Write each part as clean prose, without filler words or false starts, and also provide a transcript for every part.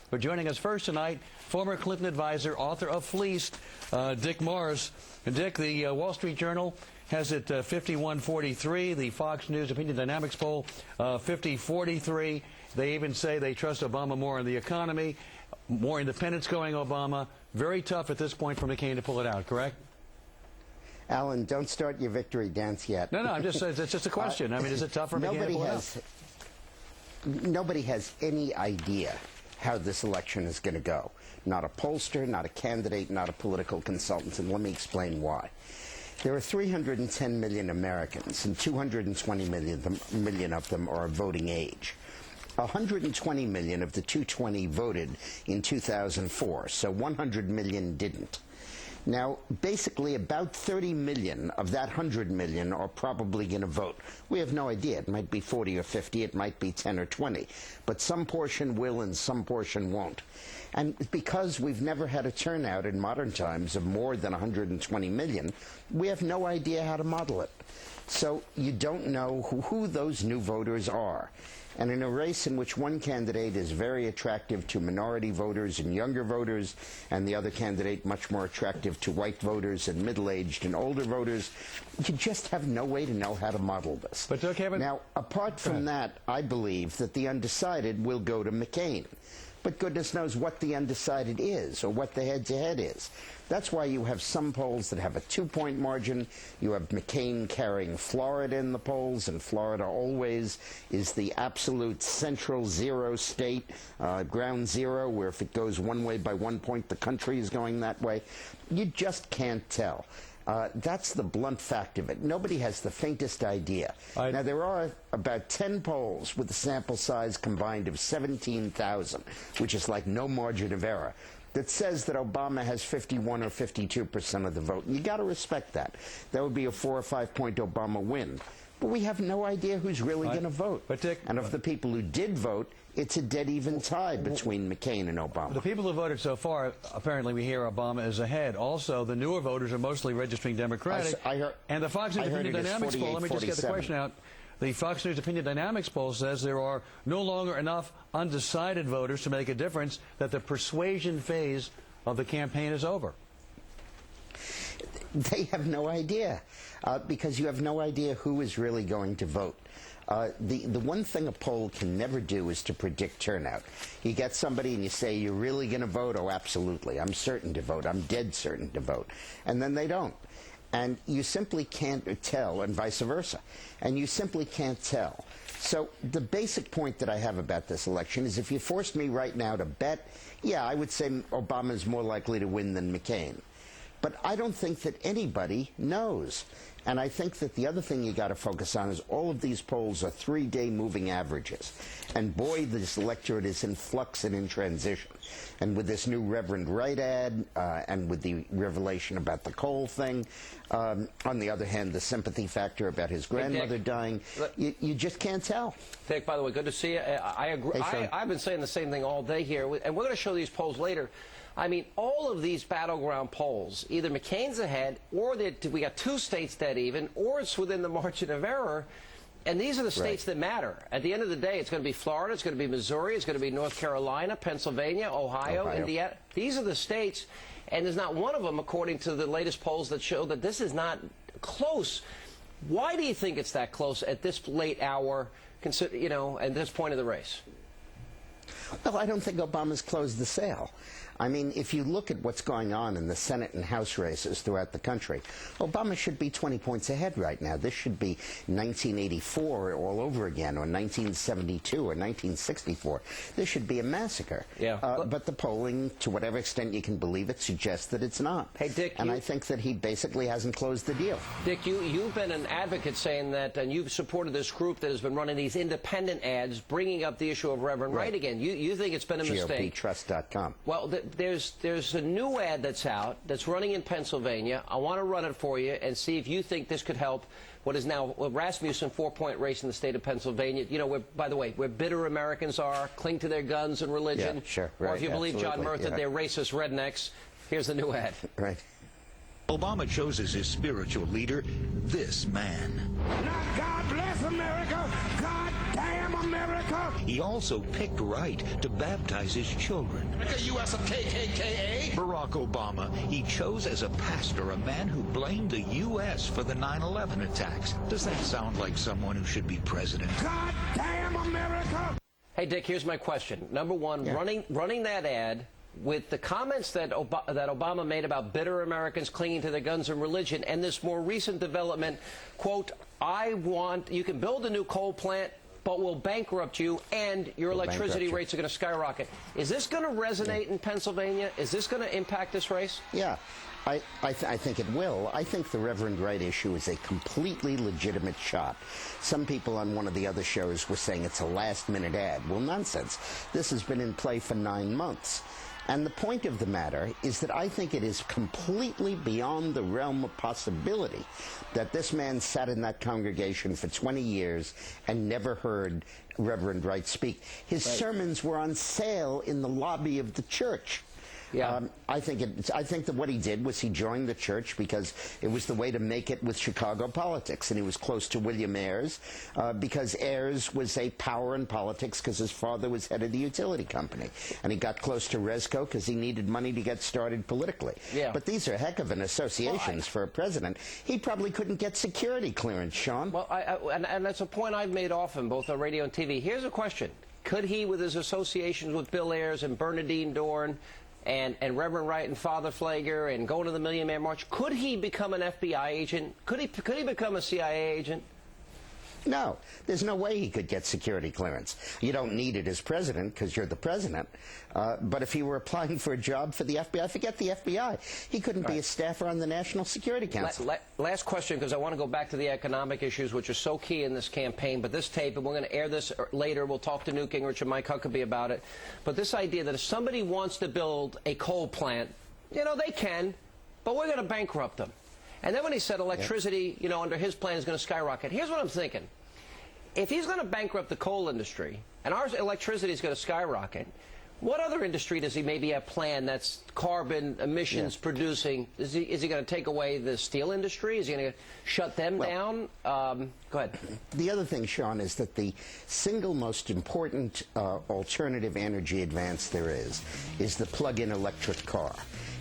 But joining us first tonight, former Clinton advisor, author of Fleeced, Dick Morris. And Dick, the Wall Street Journal has it 51-43. The Fox News Opinion Dynamics poll 50-43. They even say they trust Obama more in the economy, more independents going Obama. Very tough at this point for McCain to pull it out, correct? Alan, don't start your victory dance yet. No, I'm just it's just a question. I mean, is it tough for McCain to pull it out? Nobody has any idea how this election is going to go. Not a pollster, not a candidate, not a political consultant, and let me explain why. There are 310 million Americans, and 220 million of them are of voting age. 120 million of the 220 voted in 2004, so 100 million didn't. Now, basically, about 30 million of that 100 million are probably going to vote. We have no idea. It might be 40 or 50. It might be 10 or 20. But some portion will and some portion won't. And because we've never had a turnout in modern times of more than 120 million, we have no idea how to model it. So you don't know who those new voters are. And in a race in which one candidate is very attractive to minority voters and younger voters, and the other candidate much more attractive to white voters and middle-aged and older voters, you just have no way to know how to model this. But Kevin, now, apart from that, I believe that the undecided will go to McCain. But goodness knows what the undecided is or what the head-to-head is. That's why you have some polls that have a 2-point margin. You have McCain carrying Florida in the polls, and Florida always is the absolute central zero state, ground zero, where if it goes one way by 1 point, the country is going that way. You just can't tell. That's the blunt fact of it. Nobody has the faintest idea. Now, there are about 10 polls with a sample size combined of 17,000, which is like no margin of error, that says that Obama has 51 or 52% of the vote. And you got to respect that. That would be a 4 or 5 point Obama win. But we have no idea who's really going to vote. But Dick, and of the people who did vote, it's a dead-even tie between McCain and Obama. The people who voted so far, apparently we hear Obama is ahead. Also, the newer voters are mostly registering Democratic. And the Fox News Opinion Dynamics poll, let me just get the question out. The Fox News Opinion Dynamics poll says there are no longer enough undecided voters to make a difference, that the persuasion phase of the campaign is over. They have no idea, because you have no idea who is really going to vote. The one thing a poll can never do is to predict turnout. You get somebody and you say, you're really going to vote? Oh, absolutely. I'm certain to vote. I'm dead certain to vote. And then they don't. And you simply can't tell, and vice versa. And you simply can't tell. So the basic point that I have about this election is, if you forced me right now to bet, yeah, I would say Obama's more likely to win than McCain. But I don't think that anybody knows. And I think that the other thing you got to focus on is all of these polls are 3-day moving averages. And boy, this electorate is in flux and in transition. And with this new Reverend Wright ad, and with the revelation about the coal thing, on the other hand, the sympathy factor about his grandmother dying, you just can't tell. Dick, by the way, good to see you. I agree. Hey, I've been saying the same thing all day here, and we're going to show these polls later. I mean, all of these battleground polls, either McCain's ahead, or we got 2 states dead even, or it's within the margin of error. And these are the states that matter. At the end of the day, it's going to be Florida, it's going to be Missouri, it's going to be North Carolina, Pennsylvania, Ohio, Indiana. These are the states, and there's not one of them, according to the latest polls, that show that this is not close. Why do you think it's that close at this late hour, you know, at this point of the race? Well, I don't think Obama's closed the sale. I mean, if you look at what's going on in the Senate and House races throughout the country, Obama should be 20 points ahead right now. This should be 1984 all over again, or 1972 or 1964. This should be a massacre. Yeah. But the polling, to whatever extent you can believe it, suggests that it's not. Hey, Dick, and I think that he basically hasn't closed the deal. Dick, you've been an advocate saying that, and you've supported this group that has been running these independent ads, bringing up the issue of Reverend Wright again. You think it's been a mistake. GOPtrust.com. Well, there's a new ad that's out that's running in Pennsylvania. I want to run it for you and see if you think this could help what is now a Rasmussen 4-point race in the state of Pennsylvania. You know, by the way, where bitter Americans are, cling to their guns and religion. Yeah, sure, right, or if you believe John Murtha, they're racist rednecks. Here's the new ad. Right. Obama chose as his spiritual leader this man. Not God bless America, God damn America. He also picked right to baptize his children. The U.S. of KKKA. Barack Obama, he chose as a pastor a man who blamed the U.S. for the 9/11 attacks. Does that sound like someone who should be president? God damn America. Hey, Dick, here's my question. Number one, Yeah. running that ad with the comments that Obama made about bitter Americans clinging to their guns and religion, and this more recent development, quote, you can build a new coal plant, but we'll bankrupt you, and your electricity rates are going to skyrocket. Is this going to resonate in Pennsylvania? Is this going to impact this race? Yeah, I think it will. I think the Reverend Wright issue is a completely legitimate shot. Some people on one of the other shows were saying it's a last-minute ad. Well, nonsense. This has been in play for 9 months. And the point of the matter is that I think it is completely beyond the realm of possibility that this man sat in that congregation for 20 years and never heard Reverend Wright speak. His sermons were on sale in the lobby of the church. Yeah. I think that what he did was he joined the church because it was the way to make it with Chicago politics, and he was close to William Ayers because Ayers was a power in politics because his father was head of the utility company, and he got close to Resco because he needed money to get started politically. Yeah. But these are heck of an associations for a president. He probably couldn't get security clearance, Sean. Well, and that's a point I've made often, both on radio and TV. Here's a question. Could he, with his associations with Bill Ayers and Bernadine Dorn, and Reverend Wright and Father Flager and going to the Million Man March, could he become an FBI agent? Could he become a CIA agent? No, there's no way he could get security clearance. You don't need it as president because you're the president. But if he were applying for a job for the FBI, forget the FBI. He couldn't be a staffer on the National Security Council. Last question, because I want to go back to the economic issues, which are so key in this campaign. But this tape, and we're going to air this later. We'll talk to Newt Gingrich and Mike Huckabee about it. But this idea that if somebody wants to build a coal plant, you know, they can, but we're going to bankrupt them. And then when he said electricity, you know, under his plan is going to skyrocket, here's what I'm thinking. If he's going to bankrupt the coal industry and our electricity is going to skyrocket, what other industry does he maybe have planned that's carbon emissions producing? Is he going to take away the steel industry? Is he going to shut them down? Go ahead. The other thing, Sean, is that the single most important alternative energy advance there is the plug-in electric car.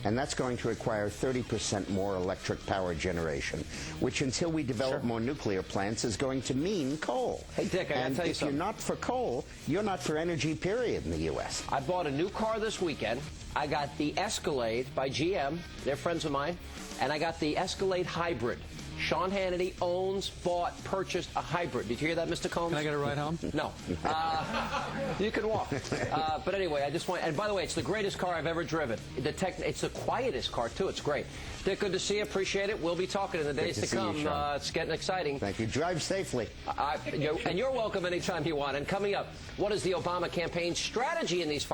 And that's going to require 30% more electric power generation, which until we develop more nuclear plants is going to mean coal. Hey, Dick, I got to tell you if something. you're not for coal, you're not for energy, period, in the U.S. I bought a new car this weekend. I got the Escalade by GM. They're friends of mine. And I got the Escalade Hybrid. Sean Hannity owns, bought, purchased a hybrid. Did you hear that, Mr. Colmes? Can I get a ride home? No. You can walk. But anyway, I just want... And by the way, it's the greatest car I've ever driven. It's the quietest car, too. It's great. Dick, good to see you. Appreciate it. We'll be talking in the days to come. It's getting exciting. Thank you. Drive safely. And you're welcome anytime you want. And coming up, what is the Obama campaign strategy in these